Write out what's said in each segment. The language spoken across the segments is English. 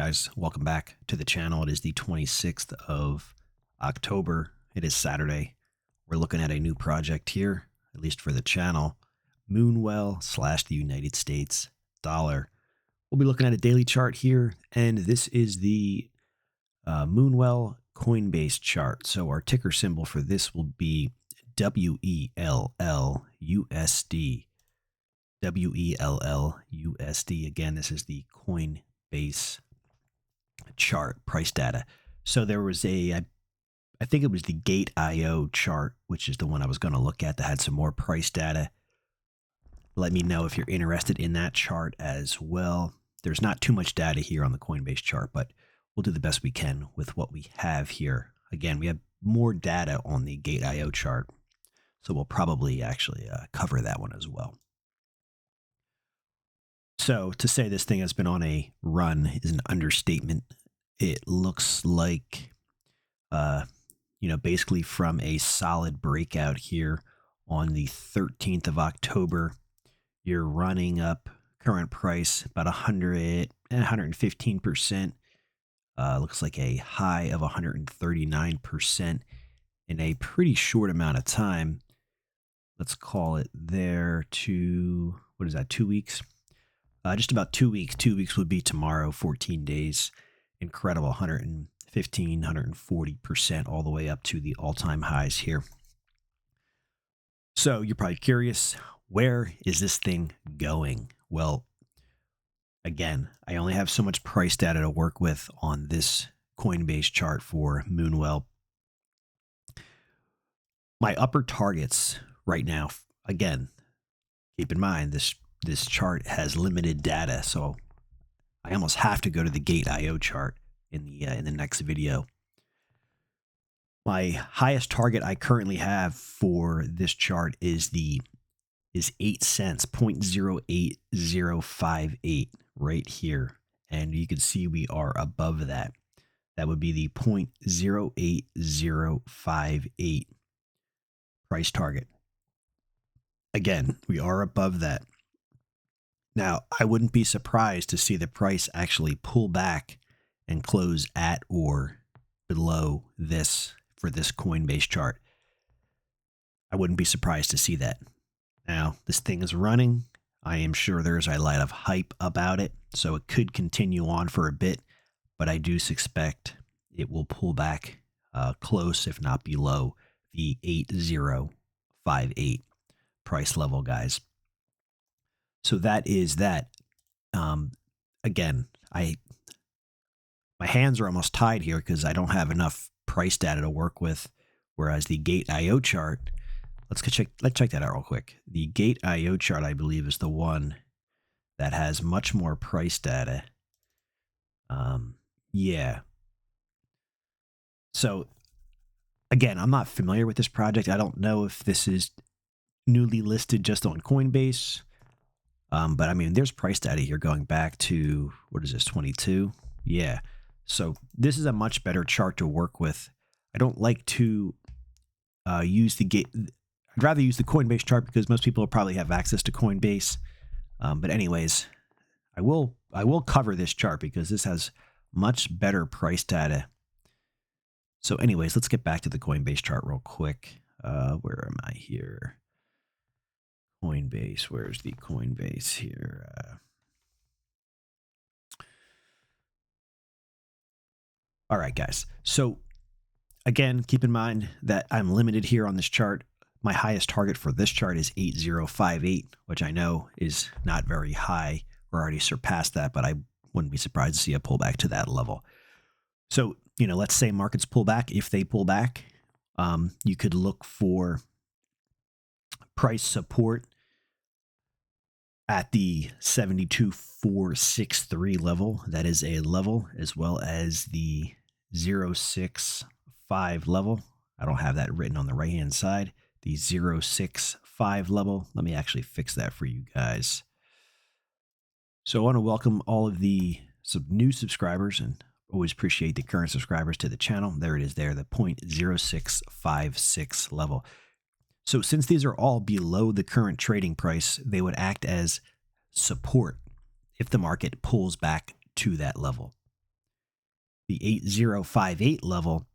guys? Welcome back to the channel. It is the 26th of October. It is Saturday. We're looking at a new project here, at least for the channel, Moonwell / the United States dollar. We'll be looking at a daily chart here, and this is the Moonwell Coinbase chart. So our ticker symbol for this will be WELLUSD. WELLUSD. Again, this is the Coinbase chart price data. So there was I think it was the Gate.io chart, which is the one I was going to look at, that had some more price data. Let me know if you're interested in that chart as well. There's not too much data here on the Coinbase chart, but we'll do the best we can with what we have here. Again, we have more data on the Gate.io chart, so we'll probably actually cover that one as well. So to say this thing has been on a run is an understatement. It looks like, basically from a solid breakout here on the 13th of October, you're running up current price about 100 and 115%. Looks like a high of 139% in a pretty short amount of time. Let's call it there to, what is that, 2 weeks? Just about 2 weeks. 2 weeks would be tomorrow, 14 days. Incredible, 115, 140%, all the way up to the all-time highs here. So you're probably curious, where is this thing going? Well, again, I only have so much price data to work with on this Coinbase chart for Moonwell. My upper targets right now, again, keep in mind this chart has limited data, so I almost have to go to the Gate.io chart in the next video. My highest target I currently have for this chart is 8 cents, 0.08058 right here, and you can see we are above that. That would be the 0.08058 price target. Again, we are above that. Now, I wouldn't be surprised to see the price actually pull back and close at or below this for this Coinbase chart. I wouldn't be surprised to see that. Now, this thing is running. I am sure there's a lot of hype about it, so it could continue on for a bit, but I do suspect it will pull back close, if not below, the 8058 price level, guys. So that is that. Again, my hands are almost tied here because I don't have enough price data to work with. Whereas the Gate.io chart, let's check that out real quick. The Gate.io chart, I believe, is the one that has much more price data. Yeah. So again, I'm not familiar with this project. I don't know if this is newly listed just on Coinbase. But I mean, there's price data here going back to, what is this, 22? Yeah. So this is a much better chart to work with. I don't like to use I'd rather use the Coinbase chart because most people will probably have access to Coinbase. But anyways, I will cover this chart because this has much better price data. So anyways, let's get back to the Coinbase chart real quick. Where am I here? Coinbase, where's the Coinbase here? All right, guys. So again, keep in mind that I'm limited here on this chart. My highest target for this chart is 8058, which I know is not very high. We're already surpassed that, but I wouldn't be surprised to see a pullback to that level. So, let's say markets pull back. If they pull back, you could look for price support at the 72,463 level. That is a level, as well as the 065 level. I don't have that written on the right hand side. The 065 level. Let me actually fix that for you guys. So I want to welcome all of the new subscribers, and always appreciate the current subscribers to the channel. There it is there, the 0.0656 level. So since these are all below the current trading price, they would act as support if the market pulls back to that level. the 8058 level,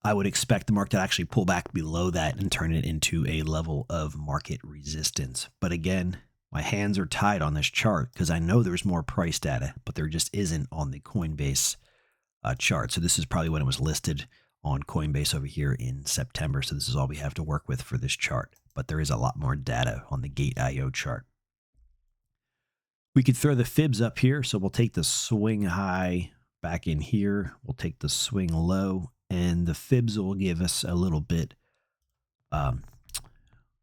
I would expect the market to actually pull back below that and turn it into a level of market resistance. But again, my hands are tied on this chart because I know there's more price data, but there just isn't on the Coinbase chart. So this is probably when it was listed on Coinbase over here in September. So this is all we have to work with for this chart. But there is a lot more data on the Gate.io chart. We could throw the fibs up here. So we'll take the swing high back in here. We'll take the swing low, and the fibs will give us a little bit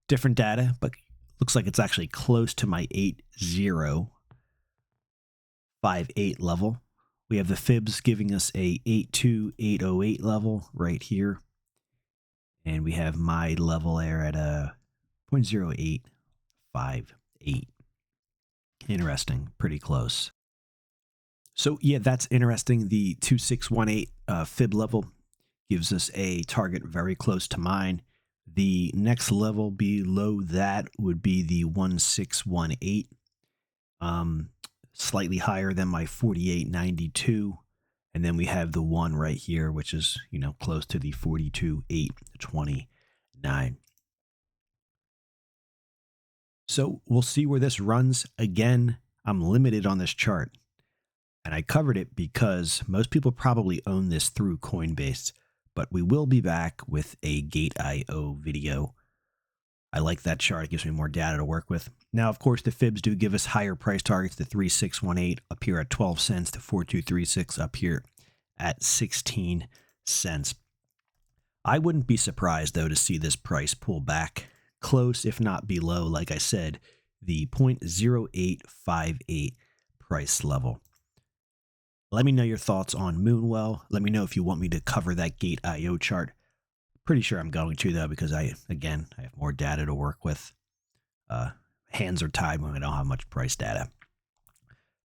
different data, but looks like it's actually close to my 8058 level. We have the fibs giving us a 82808 level right here. And we have my level there at a 0.0858. Interesting, pretty close. So yeah, that's interesting. The 2618 fib level gives us a target very close to mine. The next level below that would be the 1618, slightly higher than my 4892. And then we have the one right here, which is, close to the 42829. So we'll see where this runs. Again, I'm limited on this chart. And I covered it because most people probably own this through Coinbase. But we will be back with a Gate.io video. I like that chart. It gives me more data to work with. Now, of course, the fibs do give us higher price targets. The 3618 up here at 12 cents, to 4236 up here at 16 cents. I wouldn't be surprised, though, to see this price pull back close, if not below, like I said, the 0.0858 price level. Let me know your thoughts on Moonwell. Let me know if you want me to cover that Gate.io chart. Pretty sure I'm going to, though, because I have more data to work with. Hands are tied when I don't have much price data.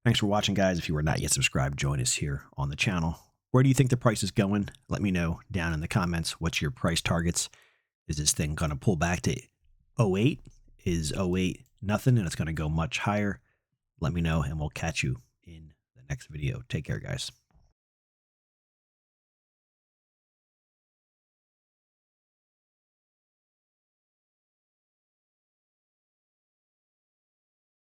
Thanks for watching, guys. If you are not yet subscribed, join us here on the channel. Where do you think the price is going? Let me know down in the comments. What's your price targets? Is this thing going to pull back to 08? Is 08 nothing and it's going to go much higher? Let me know, and we'll catch you in the next video. Take care, guys.